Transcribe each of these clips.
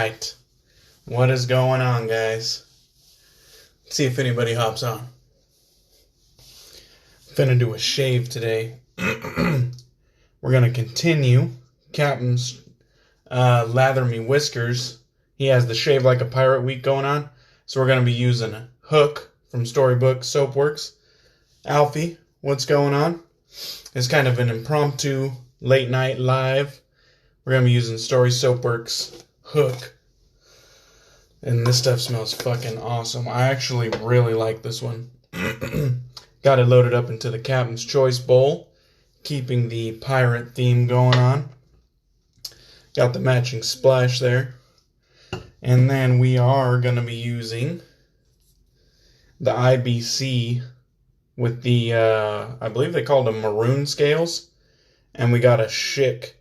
Alright. What is going on, guys? Let's see if anybody hops on. Finna do a shave today. We're gonna continue Captain's LatherMeWhiskers. He has the Shave Like a Pirate week going on. So we're gonna be using a Hook from Storybook Soapworks. Alfie, what's going on? It's kind of an impromptu late night live. We're gonna be using Soapworks Hook. And this stuff smells fucking awesome. I actually really like this one. Got it loaded up into the Captain's Choice bowl, keeping the pirate theme going on. Got the matching splash there. And then we are going to be using the IBC with the, I believe they called them maroon scales. And we got a Schick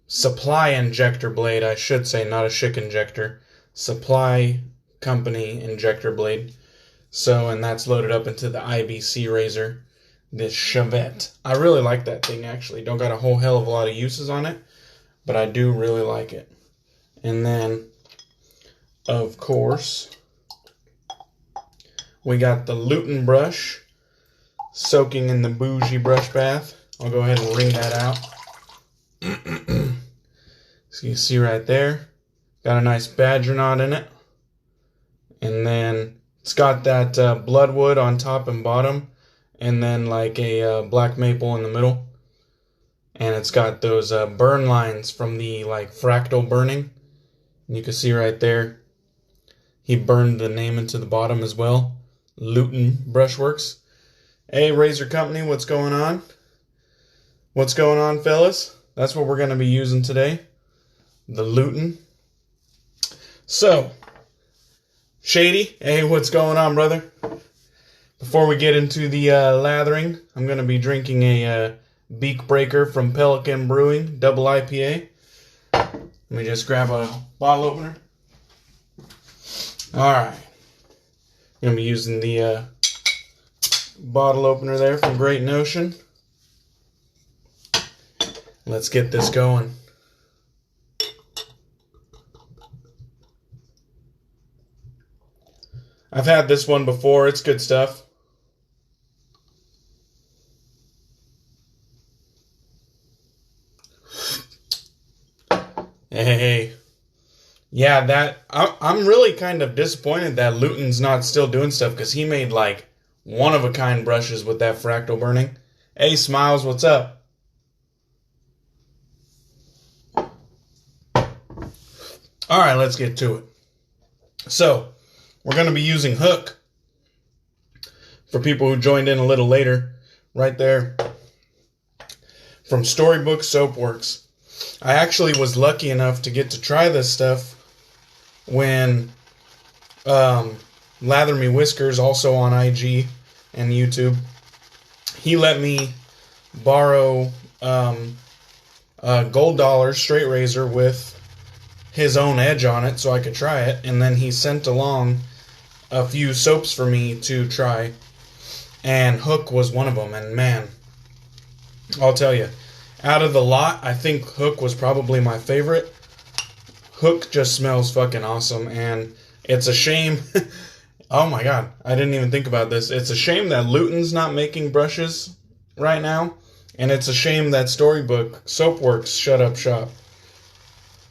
supply injector blade, I should say, not a Schick injector. Supply company injector blade. So, and that's loaded up into the IBC razor, this Shavette. I really like that thing, actually. Don't got a whole hell of a lot of uses on it, but I do really like it. And then, of course, we got the Lutin brush soaking in the bougie brush bath. I'll go ahead and wring that out. So you see right there, got a nice badger knot in it. And then it's got that bloodwood on top and bottom, and then like a black maple in the middle. And it's got those burn lines from the like fractal burning. And you can see right there, he burned the name into the bottom as well. Lutin Brushworks. Hey, Razor Company, what's going on? What's going on, fellas? That's what we're going to be using today. The Lutin. So, Shady, hey, what's going on, brother? Before we get into the lathering, I'm going to be drinking a Beak Breaker from Pelican Brewing, double IPA. Let me just grab a bottle opener. Alright. I'm going to be using the bottle opener there from Great Notion. Let's get this going. I've had this one before. It's good stuff. Hey. Yeah, I'm really kind of disappointed that Lutin's not still doing stuff, because he made like one-of-a-kind brushes with that fractal burning. Hey, Smiles, what's up? Alright, let's get to it. So, we're going to be using Hook. For people who joined in a little later, right there, from Storybook Soapworks. I actually was lucky enough to get to try this stuff when LatherMeWhiskers, also on IG and YouTube, he let me borrow a Gold Dollar straight razor with his own edge on it so I could try it, and then he sent along a few soaps for me to try, and Hook was one of them. And man, I'll tell you, out of the lot, I think Hook was probably my favorite. Hook just smells fucking awesome, and it's a shame. Oh my god, I didn't even think about this. It's a shame that Lutin's not making brushes right now, and it's a shame that Storybook Soapworks shut up shop.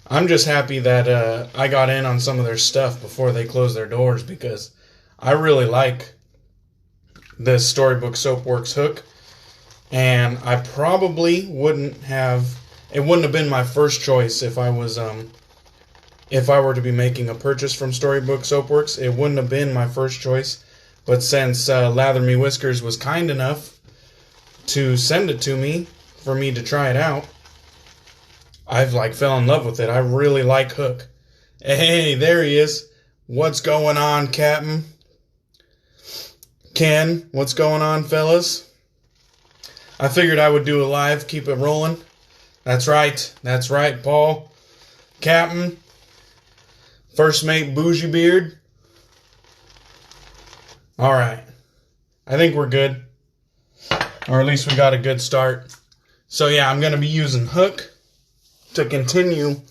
I'm just happy that I got in on some of their stuff before they closed their doors, because I really like this Storybook Soapworks Hook. And I probably wouldn't have been my first choice if I were to be making a purchase from Storybook Soapworks. It wouldn't have been my first choice. But since LatherMeWhiskers was kind enough to send it to me for me to try it out, I've fell in love with it. I really like Hook. Hey, there he is. What's going on, Captain? Ken, what's going on, fellas? I figured I would do a live, keep it rolling. That's right, Paul. Captain. First mate Bougie Beard. Alright. I think we're good. Or at least we got a good start. So yeah, I'm going to be using Hook. to continue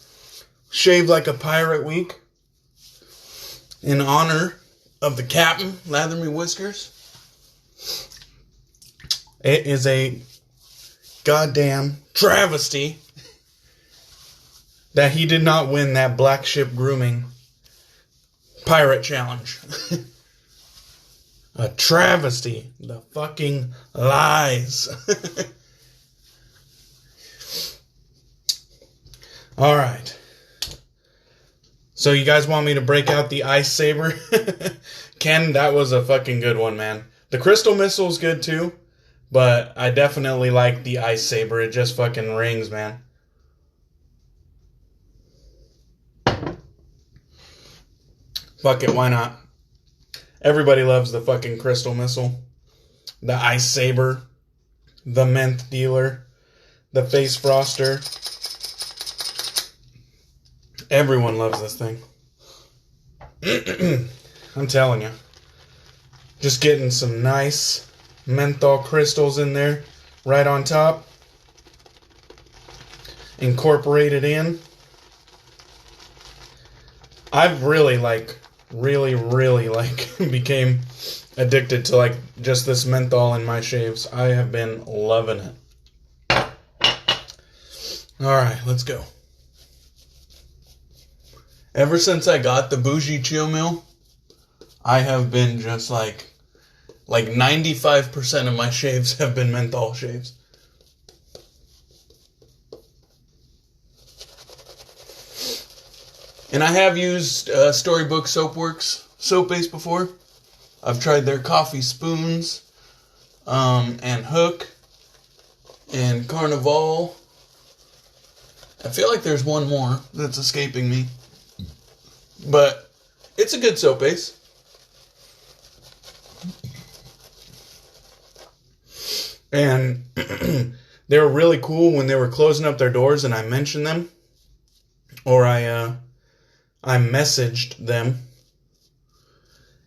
Shave Like a Pirate Week in honor of the captain, LatherMeWhiskers. It is a goddamn travesty that he did not win that Black Ship Grooming Pirate Challenge. A travesty. The fucking lies. Alright. So you guys want me to break out the Ice Saber? Ken, that was a fucking good one, man. The Crystal Missile's good too, but I definitely like the Ice Saber. It just fucking rings, man. Fuck it, why not? Everybody loves the fucking Crystal Missile. The Ice Saber. The Menth Dealer. The Face Froster. Everyone loves this thing. I'm telling you. Just getting some nice menthol crystals in there. Right on top. Incorporated in. I've really became addicted to like just this menthol in my shaves. I have been loving it. Alright, let's go. Ever since I got the bougie chill mill, I have been just like 95% of my shaves have been menthol shaves. And I have used Storybook Soapworks soap base before. I've tried their coffee spoons, and Hook, and Carnival. I feel like there's one more that's escaping me. But it's a good soap base. And they were really cool when they were closing up their doors and I mentioned them. Or I messaged them.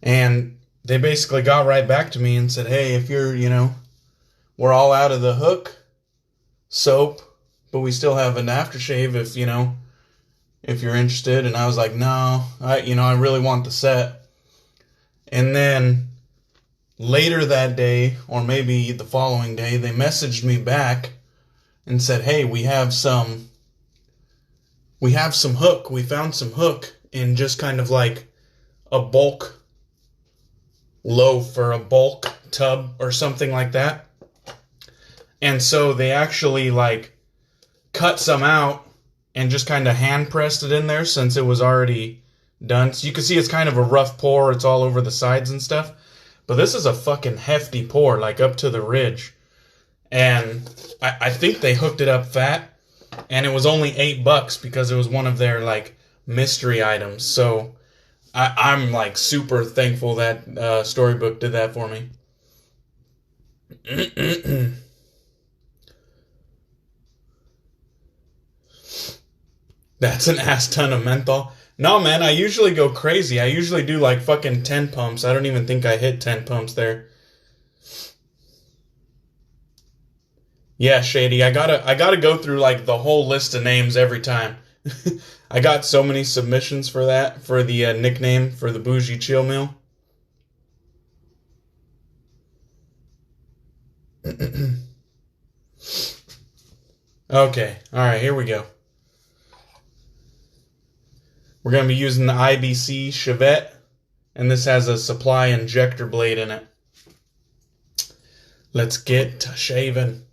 And they basically got right back to me and said, hey, if you're, we're all out of the Hook soap, but we still have an aftershave if you're interested. And I was like, no, I really want the set. And then later that day, or maybe the following day, they messaged me back and said, hey, we have some Hook. We found some Hook in just kind of like a bulk loaf or a bulk tub or something like that. And so they actually cut some out and just kind of hand pressed it in there since it was already done. So you can see it's kind of a rough pour. It's all over the sides and stuff. But this is a fucking hefty pour, up to the ridge. And I think they hooked it up fat. And it was only $8 because it was one of their, mystery items. So I'm, super thankful that Storybook did that for me. That's an ass ton of menthol. No, man, I usually go crazy. I usually do fucking 10 pumps. I don't even think I hit 10 pumps there. Yeah, Shady, I gotta go through the whole list of names every time. I got so many submissions for that, for the nickname for the bougie chill mill. Okay, alright, here we go. We're going to be using the IBC Shavette, and this has a supply injector blade in it. Let's get to shaving.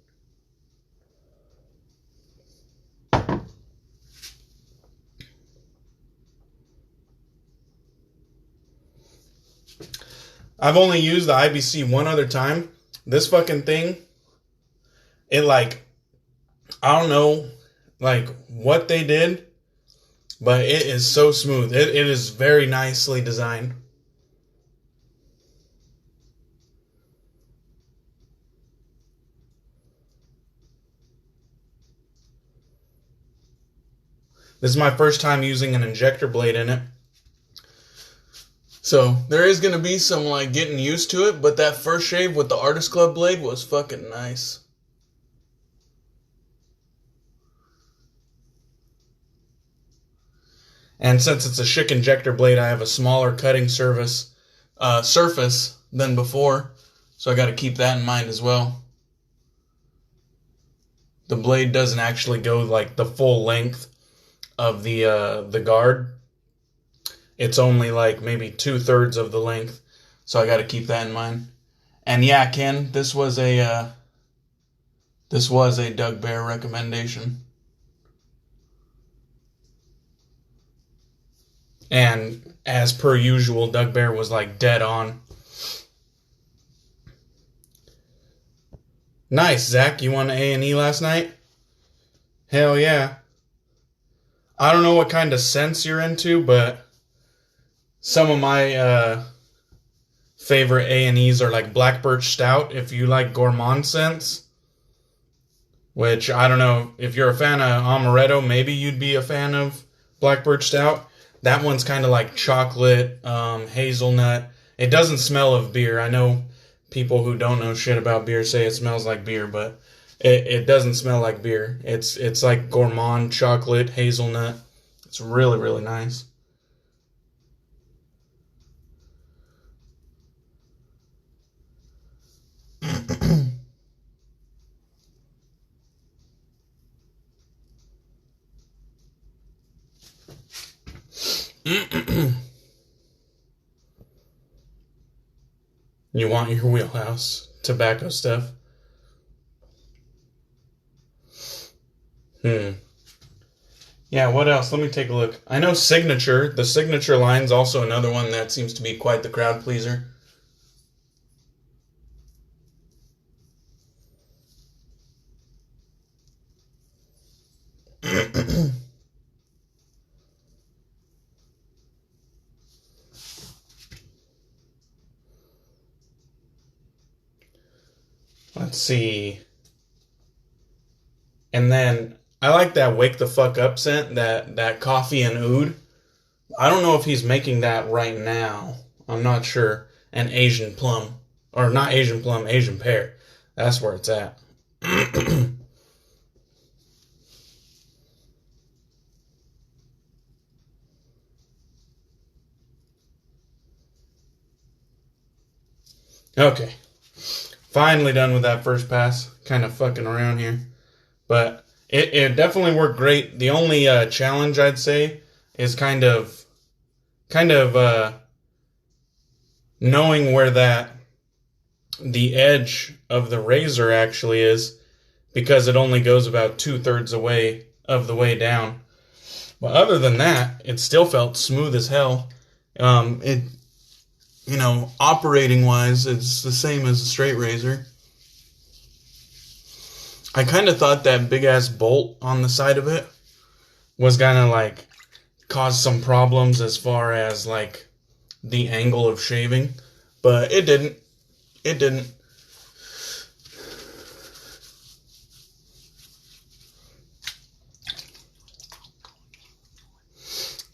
I've only used the IBC one other time. This fucking thing, it I don't know, what they did. But it is so smooth. It is very nicely designed. This is my first time using an injector blade in it. So there is going to be some getting used to it. But that first shave with the Artist Club blade was fucking nice. And since it's a Schick Injector blade, I have a smaller cutting surface than before. So I got to keep that in mind as well. The blade doesn't actually go like the full length of the guard. It's only like maybe 2/3 of the length. So I got to keep that in mind. And yeah, Ken, this was a Doug Bear recommendation. And as per usual, Doug Bear was like dead on. Nice, Zach. You won A&E last night? Hell yeah. I don't know what kind of scents you're into, but some of my favorite A&Es are like Black Birch Stout, if you like gourmand scents. Which, I don't know, if you're a fan of Amaretto, maybe you'd be a fan of Black Birch Stout. That one's kind of like chocolate, hazelnut. It doesn't smell of beer. I know people who don't know shit about beer say it smells like beer, but it doesn't smell like beer. It's like gourmand chocolate, hazelnut. It's really, really nice. You want your wheelhouse tobacco stuff? Yeah, what else? Let me take a look. I know Signature. The Signature line's also another one that seems to be quite the crowd pleaser. Let's see. And then I like that Wake the Fuck Up scent, that coffee and oud. I don't know if he's making that right now. I'm not sure. And Asian plum. Or not Asian plum, Asian pear. That's where it's at. Okay. Finally done with that first pass. Kind of fucking around here. But it definitely worked great. The only challenge I'd say is kind of knowing where the edge of the razor actually is, because it only goes about 2/3 of the way down. But other than that, it still felt smooth as hell. Operating wise, it's the same as a straight razor. I kind of thought that big ass bolt on the side of it was gonna like cause some problems as far as like the angle of shaving, but it didn't. It didn't.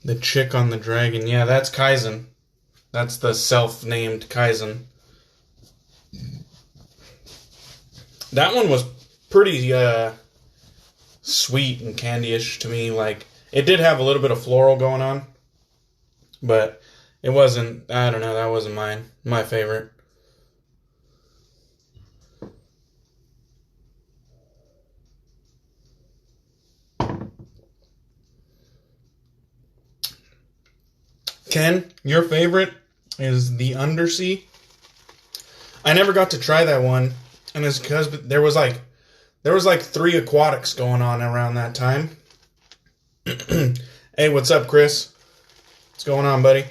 The chick on the dragon, yeah, that's Kaizen. That's the self-named Kaizen. That one was pretty sweet and candy-ish to me. Like, it did have a little bit of floral going on, but it wasn't, I don't know, that wasn't my favorite. Ken, your favorite is the Undersea. I never got to try that one, and it's because there was like 3 aquatics going on around that time. Hey, what's up, Chris? What's going on, buddy?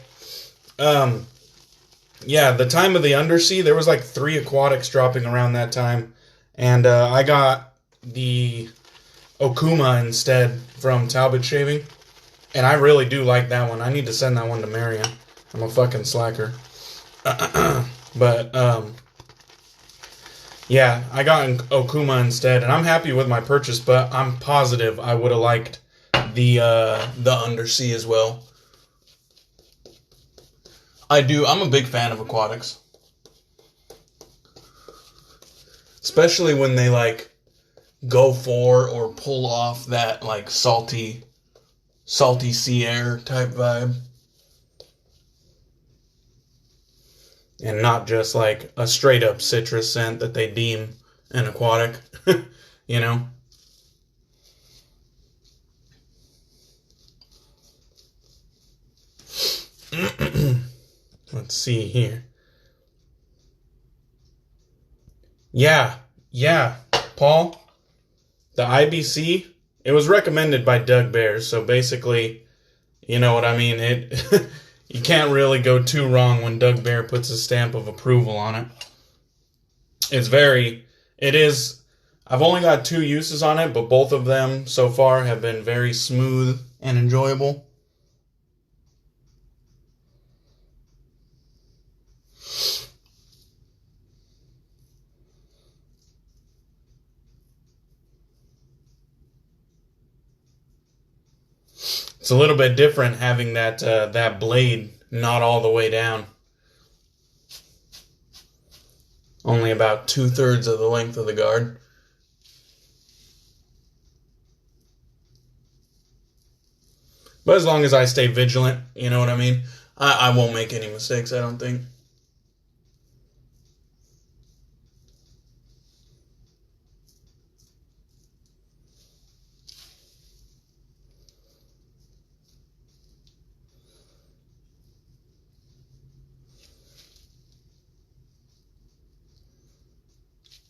Yeah, the time of the Undersea, there was like 3 aquatics dropping around that time, and I got the Okuma instead from Talbot Shaving. And I really do like that one. I need to send that one to Marion. I'm a fucking slacker. But, yeah, I got an Okuma instead. And I'm happy with my purchase, but I'm positive I would have liked the Undersea as well. I do. I'm a big fan of aquatics. Especially when they, like, go for or pull off that, like, salty salty sea air type vibe. And not just like a straight up citrus scent that they deem an aquatic, you know? Let's see here. Yeah, Paul, the IBC, it was recommended by Doug Bears, so basically, you know what I mean? It you can't really go too wrong when Doug Bear puts a stamp of approval on it. I've only got 2 uses on it, but both of them so far have been very smooth and enjoyable. It's a little bit different having that blade not all the way down. Only about 2/3 of the length of the guard. But as long as I stay vigilant, you know what I mean? I won't make any mistakes, I don't think.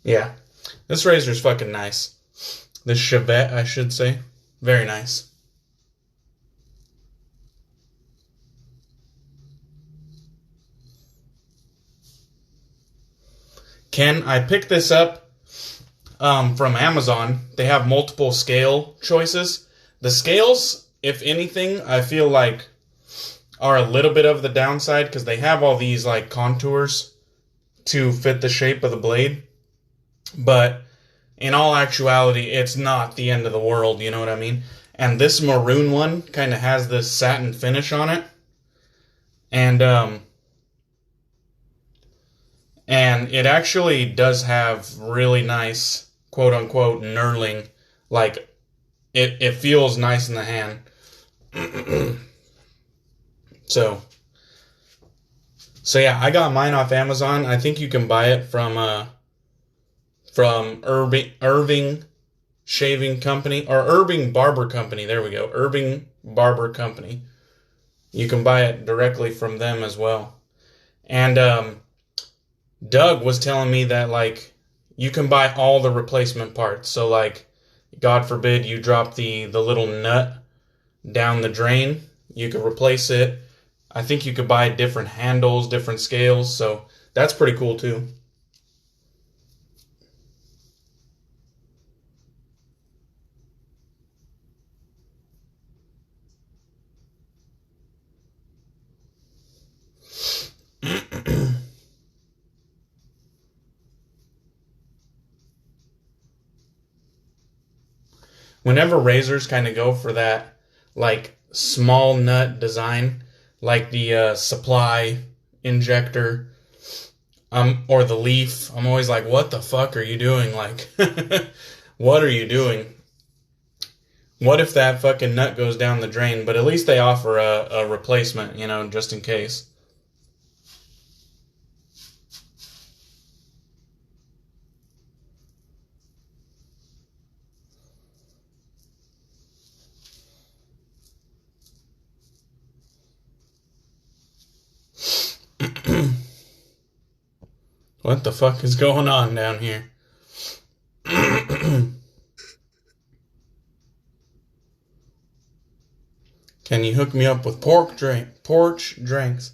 Yeah, this razor's fucking nice. This Shavette, I should say. Very nice. Ken, I picked this up from Amazon. They have multiple scale choices. The scales, if anything, I feel like are a little bit of the downside because they have all these like contours to fit the shape of the blade. But in all actuality, it's not the end of the world, you know what I mean? And this maroon one kind of has this satin finish on it. And it actually does have really nice, quote-unquote, knurling. Like, it feels nice in the hand. So yeah, I got mine off Amazon. I think you can buy it from Irving Shaving Company, or Irving Barber Company. There we go. Irving Barber Company. You can buy it directly from them as well. And Doug was telling me that, like, you can buy all the replacement parts. So, like, God forbid you drop the little nut down the drain, you could replace it. I think you could buy different handles, different scales. So that's pretty cool, too. Whenever razors kind of go for that, like, small nut design, like the Supply Injector, or the Leaf, I'm always like, what the fuck are you doing? Like, what are you doing? What if that fucking nut goes down the drain? But at least they offer a replacement, you know, just in case. What the fuck is going on down here? Can you hook me up with porch drinks?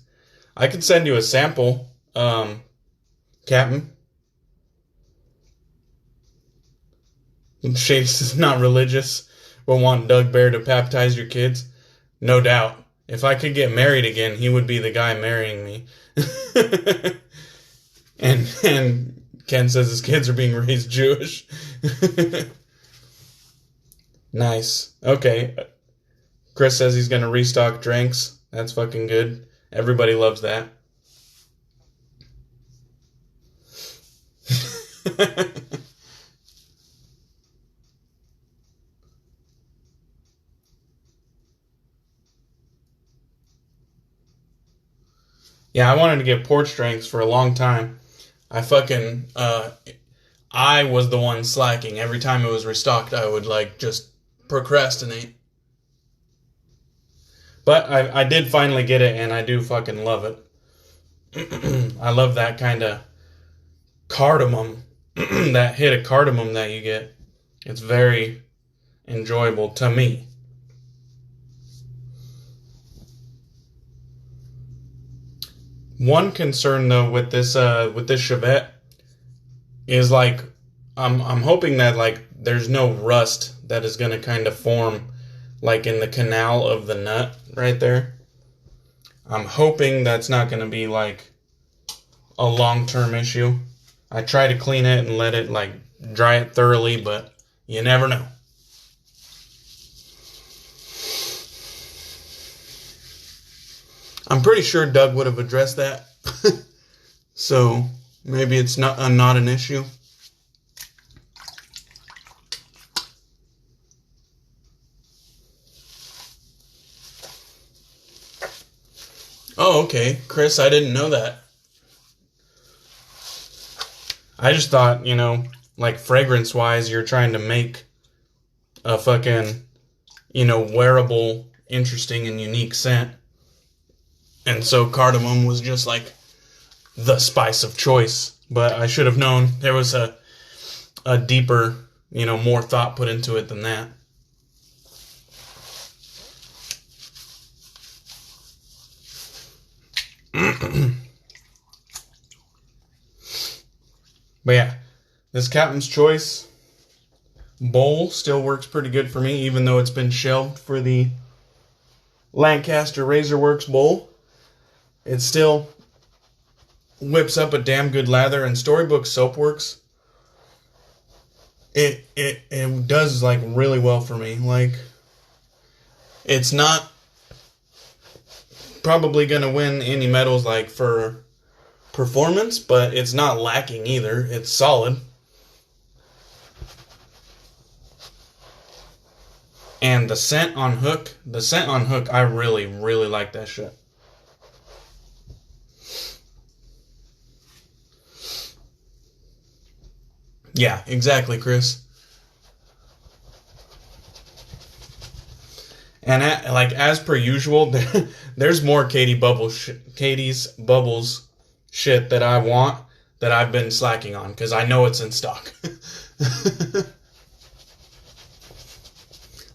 I could send you a sample, Captain. Shades is not religious, but want Doug Bear to baptize your kids. No doubt. If I could get married again, he would be the guy marrying me. And Ken says his kids are being raised Jewish. Nice. Okay. Chris says he's going to restock drinks. That's fucking good. Everybody loves that. Yeah, I wanted to get porch strengths for a long time. I was the one slacking. Every time it was restocked, I would just procrastinate. But I did finally get it, and I do fucking love it. I love that kind of cardamom, that hit of cardamom that you get. It's very enjoyable to me. One concern though with this Shavette is I'm hoping that there's no rust that is gonna kind of form in the canal of the nut right there. I'm hoping that's not gonna be a long-term issue. I try to clean it and let it dry it thoroughly, but you never know. I'm pretty sure Doug would have addressed that. So maybe it's not an issue. Oh, okay. Chris, I didn't know that. I just thought, fragrance-wise, you're trying to make a fucking, wearable, interesting, and unique scent. And so cardamom was just the spice of choice. But I should have known there was a deeper, more thought put into it than that. But yeah, this Captain's Choice bowl still works pretty good for me, even though it's been shelved for the Lancaster Razorworks bowl. It still whips up a damn good lather, and Storybook Soapworks, it does really well for me. It's not probably gonna win any medals for performance, but it's not lacking either. It's solid. And the scent on hook, I really, really like that shit. Yeah, exactly, Chris. And as per usual, there's more Katie's Bubbles shit that I want that I've been slacking on because I know it's in stock.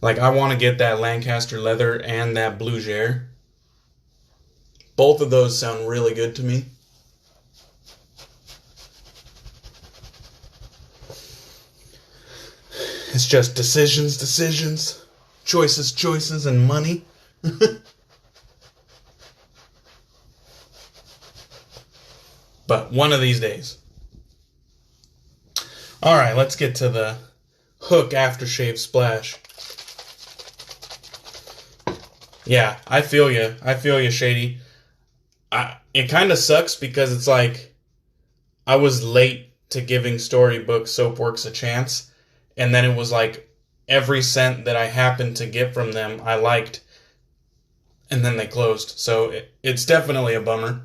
I want to get that Lancaster leather and that Blue Gere. Both of those sound really good to me. It's just decisions, choices, and money. But one of these days. Alright, let's get to the Hook Aftershave Splash. Yeah, I feel you, Shady. It kind of sucks because it's I was late to giving Storybook Soapworks a chance. And then it was every scent that I happened to get from them, I liked. And then they closed. So it's definitely a bummer.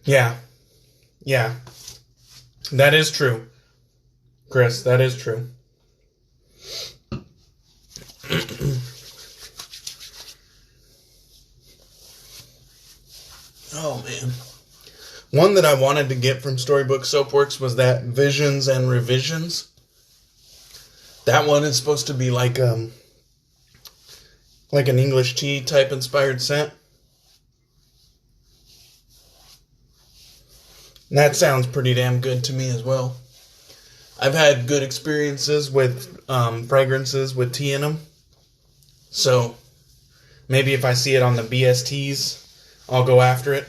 Yeah. That is true. Chris, that is true. Oh, man. One that I wanted to get from Storybook Soapworks was that Visions and Revisions. That one is supposed to be like an English tea type inspired scent. And that sounds pretty damn good to me as well. I've had good experiences with fragrances with tea in them. So maybe if I see it on the BSTs, I'll go after it.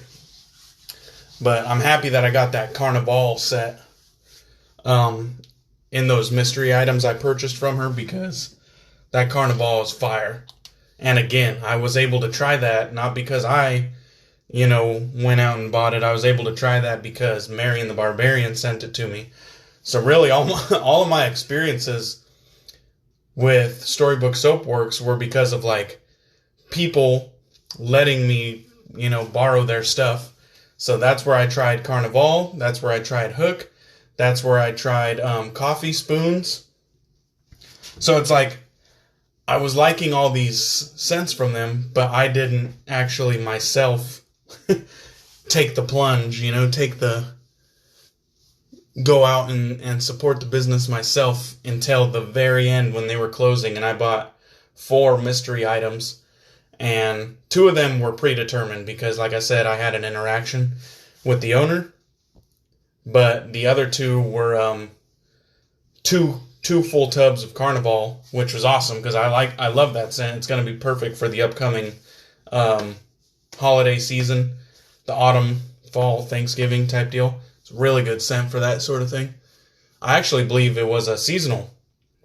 But I'm happy that I got that Carnival set in those mystery items I purchased from her because that Carnival is fire. And again, I was able to try that not because I went out and bought it. I was able to try that because Marion the Barbarian sent it to me. So really, all of my experiences with Storybook Soapworks were because of like people letting me, borrow their stuff. So that's where I tried Carnival. That's where I tried Hook. That's where I tried coffee spoons. So it's like I was liking all these scents from them, but I didn't actually myself take the plunge, go out and support the business myself until the very end when they were closing, and I bought 4 mystery items, and 2 of them were predetermined because, like I said, I had an interaction with the owner, but the other 2 were two full tubs of Carnival, which was awesome because I love that scent. It's going to be perfect for the upcoming holiday season, the autumn, fall, Thanksgiving type deal. It's a really good scent for that sort of thing. I actually believe it was a seasonal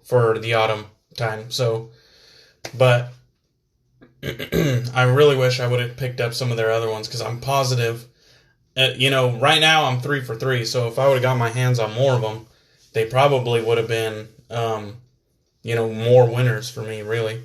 for the autumn time. So, but I really wish I would have picked up some of their other ones because I'm positive. Right now I'm 3 for 3. So if I would have got my hands on more of them, they probably would have been, more winners for me, really.